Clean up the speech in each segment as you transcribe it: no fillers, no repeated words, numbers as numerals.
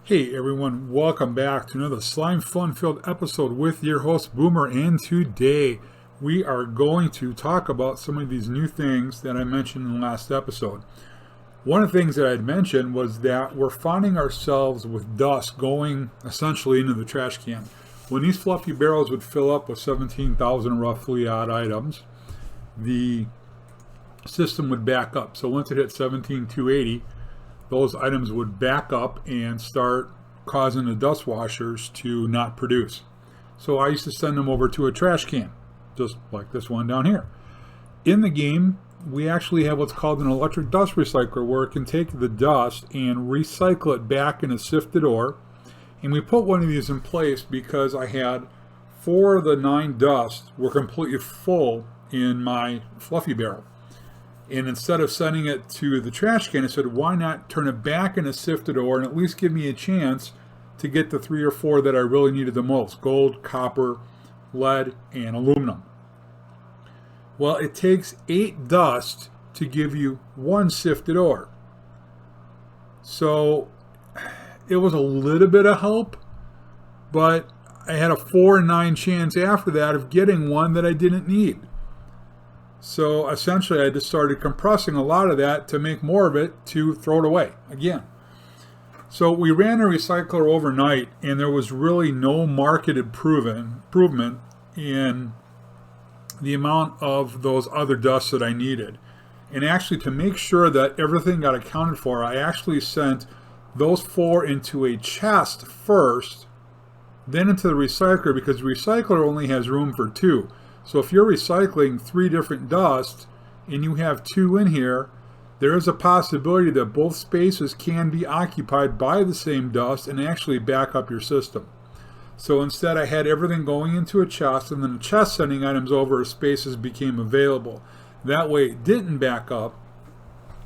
Hey everyone, welcome back to another Slime Fun filled episode with your host Boomer, and today we are going to talk about some of these new things that I mentioned in the last episode. One of the things that I had mentioned was that we're finding ourselves with dust going essentially into the trash can. When these fluffy barrels would fill up with 17,000 roughly odd items, the system would back up. So once it hit 17,280, those items would back up and start causing the dust washers to not produce. So I used to send them over to a trash can, just like this one down here. In the game, we actually have what's called an electric dust recycler, where it can take the dust and recycle it back in a sifted ore. And we put one of these in place because I had 4 of the 9 dusts were completely full in my fluffy barrel. And instead of sending it to the trash can, I said, why not turn it back in a sifted ore and at least give me a chance to get the 3 or 4 that I really needed the most: gold, copper, lead, and aluminum. Well, it takes 8 dust to give you 1 sifted ore. So it was a little bit of help, but I had a 4 in 9 chance after that of getting one that I didn't need. So essentially I just started compressing a lot of that to make more of it to throw it away again. So we ran a recycler overnight, and there was really no market improvement in the amount of those other dusts that I needed. And actually, to make sure that everything got accounted for, I actually sent those 4 into a chest first, then into the recycler, because the recycler only has room for 2. So if you're recycling 3 different dusts and you have 2 in here, there is a possibility that both spaces can be occupied by the same dust and actually back up your system. So instead, I had everything going into a chest, and then the chest sending items over as spaces became available. That way it didn't back up.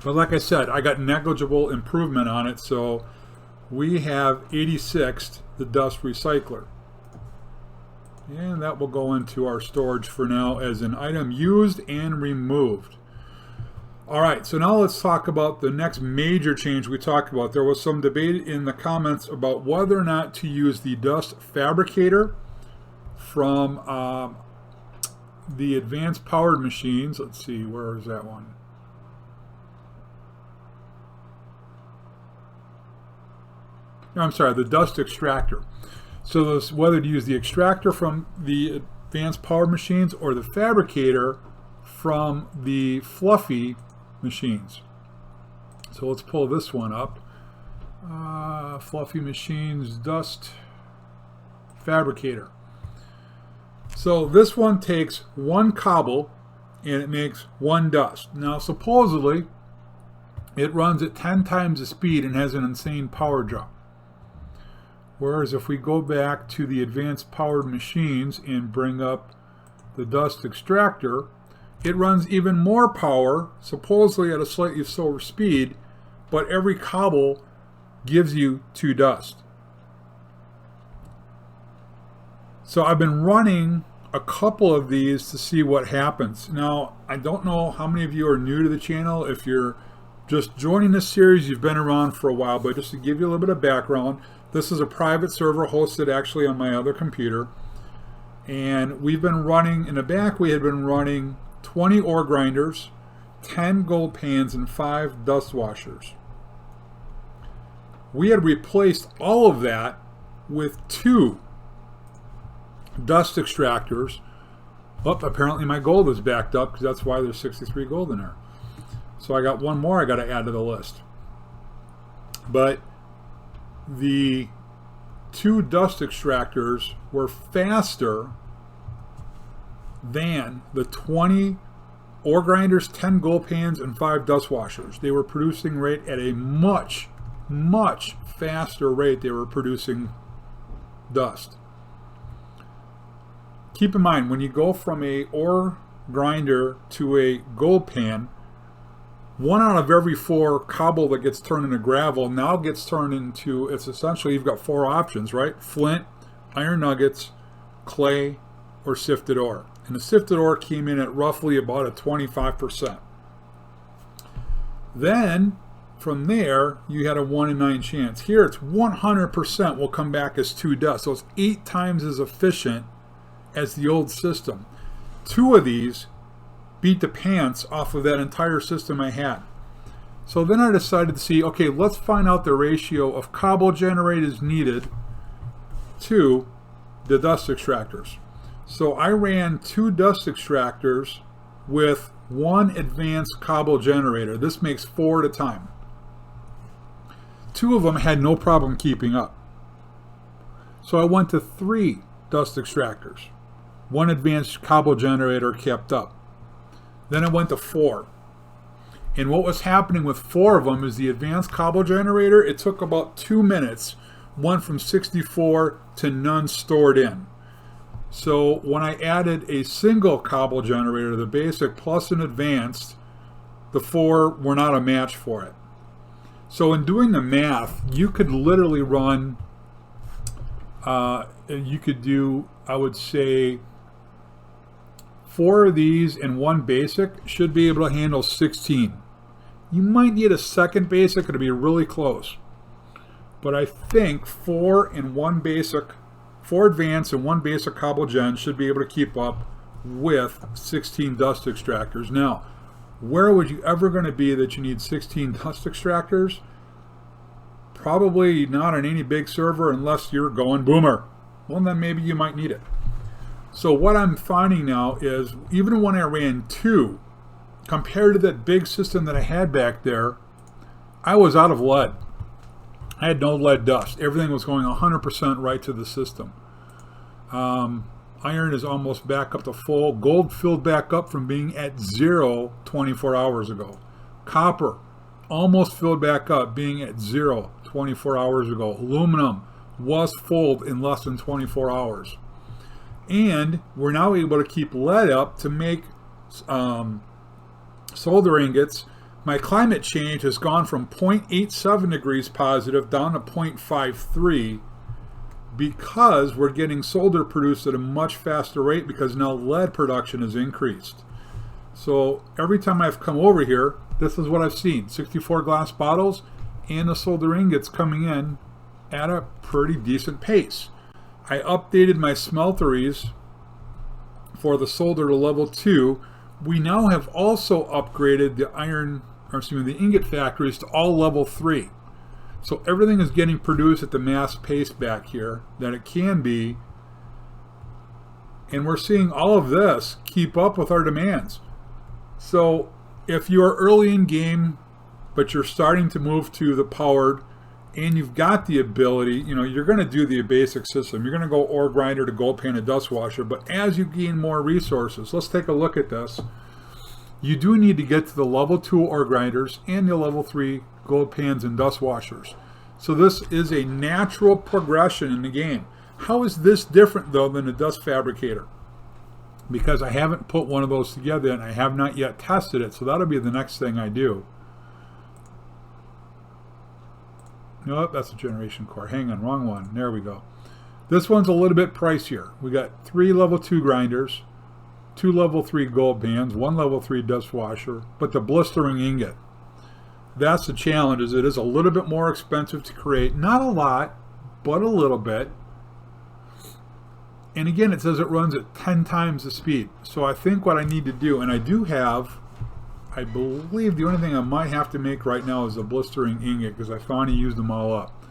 But like I said, I got negligible improvement on it, so we have 86th the dust recycler. And that will go into our storage for now as an item used and removed. Alright, so now let's talk about the next major change we talked about. There was some debate in the comments about whether or not to use the Dust Fabricator from the advanced powered machines. Let's see, where is that one? I'm sorry, the Dust Extractor. So this, whether to use the extractor from the advanced powered machines or the fabricator from the fluffy machines. So let's pull this one up. Fluffy machines, Dust Fabricator. So this one takes 1 cobble and it makes 1 dust. Now supposedly it runs at 10 times the speed and has an insane power drop. Whereas if we go back to the advanced powered machines and bring up the Dust Extractor, it runs even more power, supposedly at a slightly slower speed, but every cobble gives you 2 dust. So I've been running a couple of these to see what happens. Now, I don't know how many of you are new to the channel. If you're just joining this series, you've been around for a while, but just to give you a little bit of background, this is a private server hosted actually on my other computer. And we've been running, in the back we had been running 20 ore grinders, 10 gold pans, and 5 dust washers. We had replaced all of that with 2 dust extractors. Oh, apparently my gold is backed up, because that's why there's 63 gold in there. So I got 1 more I got to add to the list. But the 2 dust extractors were faster than the 20 ore grinders, 10 gold pans, and 5 dust washers. They were producing rate at a much, much faster rate. They were producing dust. Keep in mind, when you go from a ore grinder to a gold pan, 1 out of every 4 cobble that gets turned into gravel now gets turned into, it's essentially, you've got 4 options, right? Flint, iron nuggets, clay, or sifted ore. And the sifted ore came in at roughly about a 25%. Then from there, you had a 1 in 9 chance. Here, it's 100% will come back as 2 dust. So it's 8 times as efficient as the old system. 2 of these beat the pants off of that entire system I had. So then I decided to see, okay, let's find out the ratio of cobble generators needed to the dust extractors. So I ran 2 dust extractors with 1 advanced cobble generator. This makes 4 at a time. 2 of them had no problem keeping up. So I went to 3 dust extractors. 1 advanced cobble generator kept up. Then I went to 4. And what was happening with 4 of them is the advanced cobble generator, it took about 2 minutes, went from 64 to none stored in. So when I added a single cobble generator, the basic plus an advanced, the 4 were not a match for it. So in doing the math, you could literally run, you could do, I would say, 4 of these and 1 basic should be able to handle 16. You might need a second basic, it'll be really close. But I think 4 and 1 basic, 4 advanced and 1 basic cobble gen should be able to keep up with 16 dust extractors. Now, where would you ever going to be that you need 16 dust extractors? Probably not on any big server unless you're going boomer. Well, then maybe you might need it. So what I'm finding now is, even when I ran 2, compared to that big system that I had back there, I was out of lead. I had no lead dust. Everything was going 100% right to the system. Iron is almost back up to full. Gold filled back up from being at 0 24 hours ago. Copper almost filled back up, being at 0 24 hours ago. Aluminum was full in less than 24 hours. And we're now able to keep lead up to make solder ingots. My climate change has gone from 0.87 degrees positive down to 0.53 because we're getting solder produced at a much faster rate because now lead production has increased. So every time I've come over here, this is what I've seen. 64 glass bottles and the solder ingots coming in at a pretty decent pace. I updated my smelteries for the solder to level 2. We now have also upgraded the ingot factories to all level 3. So everything is getting produced at the mass pace back here that it can be. And we're seeing all of this keep up with our demands. So if you're early in game, but you're starting to move to the powered, and you've got the ability, you're going to do the basic system. You're going to go ore grinder to gold pan to dust washer. But as you gain more resources, let's take a look at this. You do need to get to the level 2 ore grinders and the level 3 gold pans and dust washers. So this is a natural progression in the game. How is this different though than the Dust Fabricator? Because I haven't put one of those together and I have not yet tested it. So that'll be the next thing I do. Nope, that's a generation core. Hang on, wrong one. There we go. This one's a little bit pricier. We got 3 level 2 grinders, 2 level 3 gold pans, 1 level 3 dust washer, but the blistering ingot. That's the challenge, is it is a little bit more expensive to create. Not a lot, but a little bit. And again, it says it runs at 10 times the speed. So I think what I need to do, and I do have, I believe the only thing I might have to make right now is a blistering ingot because I finally used them all up.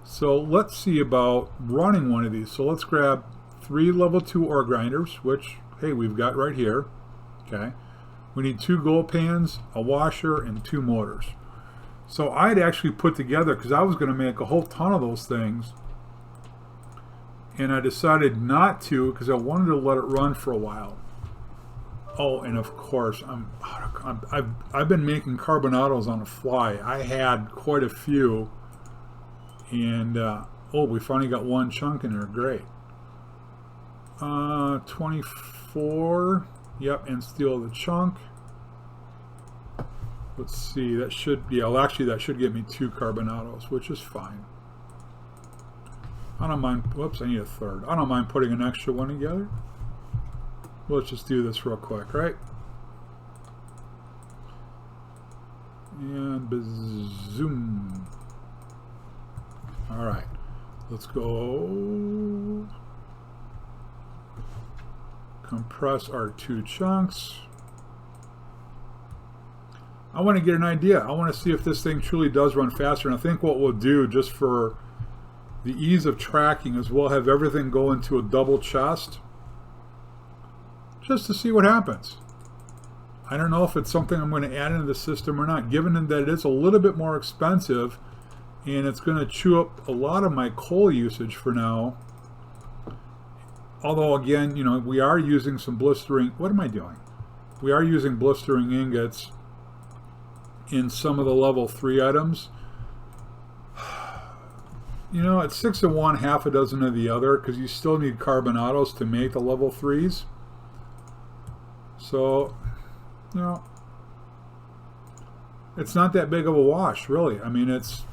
So let's see about running one of these. So let's grab 3 level 2 ore grinders, which, hey, we've got right here. Okay. We need 2 gold pans, a washer, and 2 motors. So I'd actually put together, because I was going to make a whole ton of those things, and I decided not to because I wanted to let it run for a while. Oh, and of course, I've been making carbonados on the fly. I had quite a few, and oh, we finally got one chunk in there. Great. 24. Yep, and steal the chunk. Let's see. That should, yeah. Well, actually, that should get me 2 carbonados, which is fine. I don't mind. Whoops, I need a third. I don't mind putting an extra one together. Let's just do this real quick, right? And zoom. All right, let's go compress our 2 chunks. I want to get an idea. I want to see if this thing truly does run faster. And I think what we'll do, just for the ease of tracking, is we'll have everything go into a double chest just to see what happens. I don't know if it's something I'm going to add into the system or not, given that it is a little bit more expensive and it's going to chew up a lot of my coal usage for now. Although, again, you know, we are using some blistering... What am I doing? We are using blistering ingots in some of the level 3 items. You know, it's 6 of one, half a dozen of the other, because you still need carbonatos to make the level 3s. So, you know, it's not that big of a wash, really. I mean, it's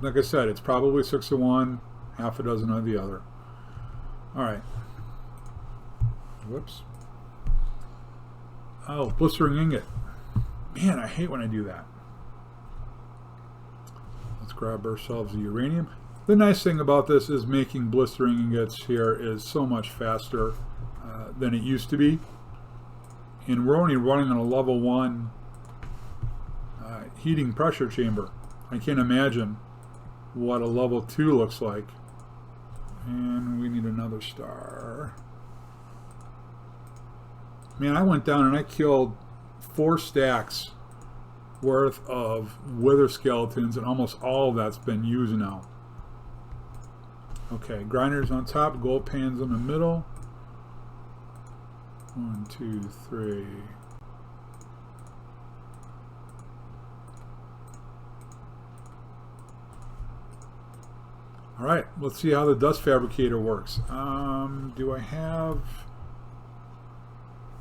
like I said, it's probably 6 of one, half a dozen of the other. All right. Whoops. Oh, blistering ingot. Man, I hate when I do that. Let's grab ourselves the uranium. The nice thing about this is making blistering ingots here is so much faster than it used to be. And we're only running on a level 1 heating pressure chamber. I can't imagine what a level 2 looks like. And we need another star. Man, I went down and I killed 4 stacks worth of wither skeletons, and almost all of that's been used now. Okay, grinders on top, gold pans in the middle. 1, 2, 3. All right, let's see how the Dust Fabricator works. Do I have...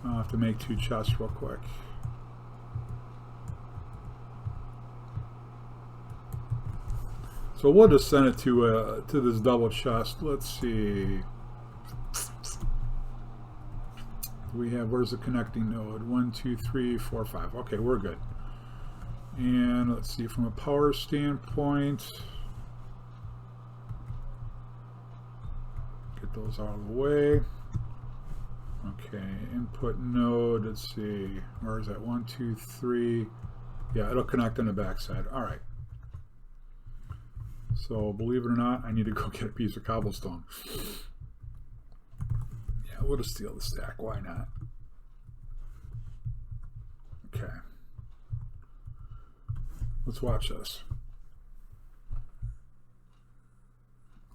I'll have to make 2 chests real quick. So we'll just send it to this double chest. Let's see. We have, where's the connecting node? 1, 2, 3, 4, 5. Okay, we're good. And let's see, from a power standpoint, get those out of the way. Okay, input node, let's see, where is that? 1, 2, 3. Yeah, it'll connect on the backside. All right. So, believe it or not, I need to go get a piece of cobblestone. Yeah, we'll just steal the stack. Why not? Okay. Let's watch this.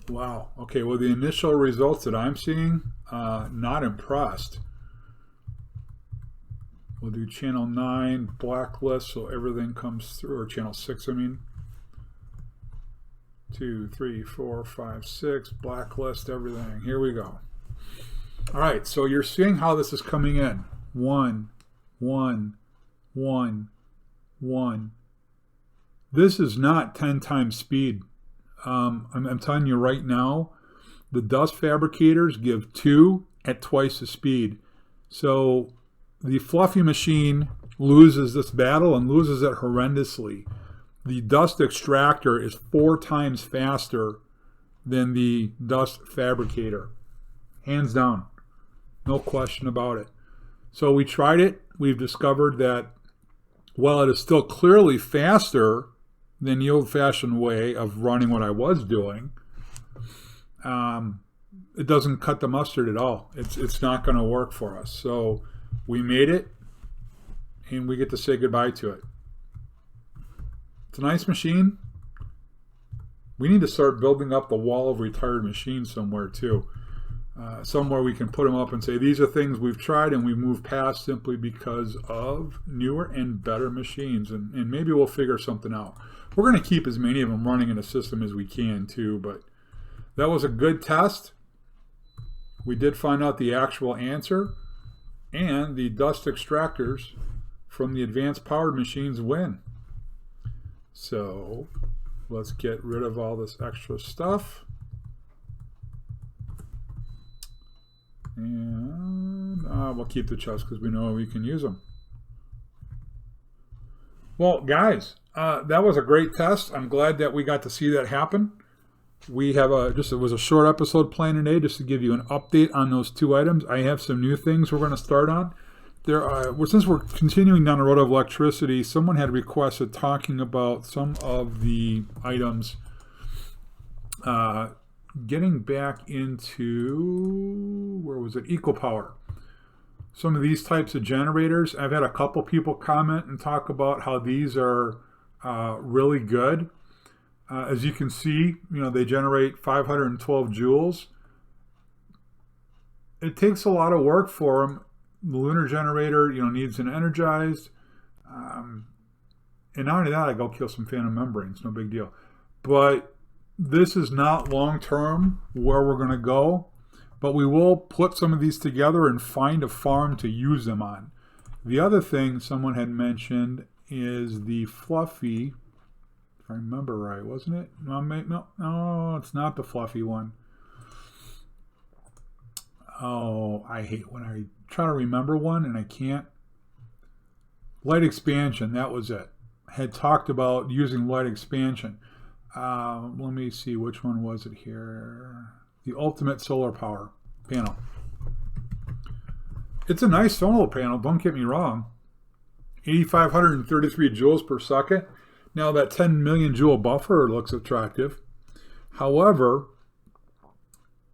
Wow. Okay, well, the initial results that I'm seeing, not impressed. We'll do channel 9, blacklist, so everything comes through, or channel 6, I mean. 2, 3, 4, 5, 6, blacklist, everything. Here we go. All right, so you're seeing how this is coming in. 1, 1, 1, 1. This is not 10 times speed. I'm telling you right now, the Dust Fabricators give 2 at twice the speed. So the Fluffy machine loses this battle and loses it horrendously. The Dust Extractor is 4 times faster than the Dust Fabricator. Hands down. No question about it. So we tried it. We've discovered that while it is still clearly faster than the old-fashioned way of running what I was doing, it doesn't cut the mustard at all. It's not going to work for us. So we made it, and we get to say goodbye to it. It's a nice machine. We need to start building up the wall of retired machines somewhere too. Somewhere we can put them up and say these are things we've tried and we've moved past simply because of newer and better machines, and maybe we'll figure something out. We're going to keep as many of them running in the system as we can too, but that was a good test. We did find out the actual answer, and the Dust Extractors from the advanced powered machines win. So let's get rid of all this extra stuff. And we'll keep the chests because we know we can use them. Well, guys, that was a great test. I'm glad that we got to see that happen. We have it was a short episode planned today just to give you an update on those two items. I have some new things we're going to start on. Since we're continuing down the road of electricity, someone had requested talking about some of the items, getting back into, where was it, EcoPower. Some of these types of generators, I've had a couple people comment and talk about how these are really good. As you can see, they generate 512 joules. It takes a lot of work for them. The lunar generator, needs an energized. And not only that, I go kill some phantom membranes, no big deal. But this is not long-term where we're going to go. But we will put some of these together and find a farm to use them on. The other thing someone had mentioned is the fluffy, if I remember right, wasn't it? No, it's not the fluffy one. Oh, I hate when I try to remember one and I can't. Light expansion, that was it. I had talked about using light expansion. Let me see, which one was it here? The ultimate solar power panel. It's a nice solar panel, don't get me wrong. 8,533 joules per second. Now that 10 million joule buffer looks attractive. However,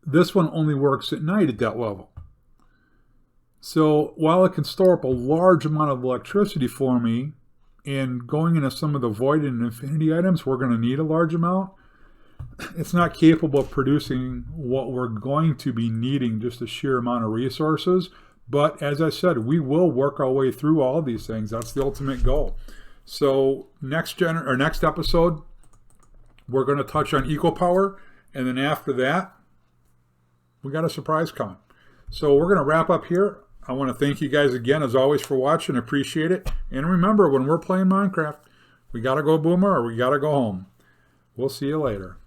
this one only works at night at that level. So while it can store up a large amount of electricity for me, and going into some of the void and infinity items, we're going to need a large amount. It's not capable of producing what we're going to be needing, just a sheer amount of resources. But as I said, we will work our way through all of these things. That's the ultimate goal. So next episode, we're going to touch on EcoPower, and then after that, we got a surprise coming. So we're going to wrap up here. I want to thank you guys again, as always, for watching. Appreciate it. And remember, when we're playing Minecraft, we got to go boomer or we got to go home. We'll see you later.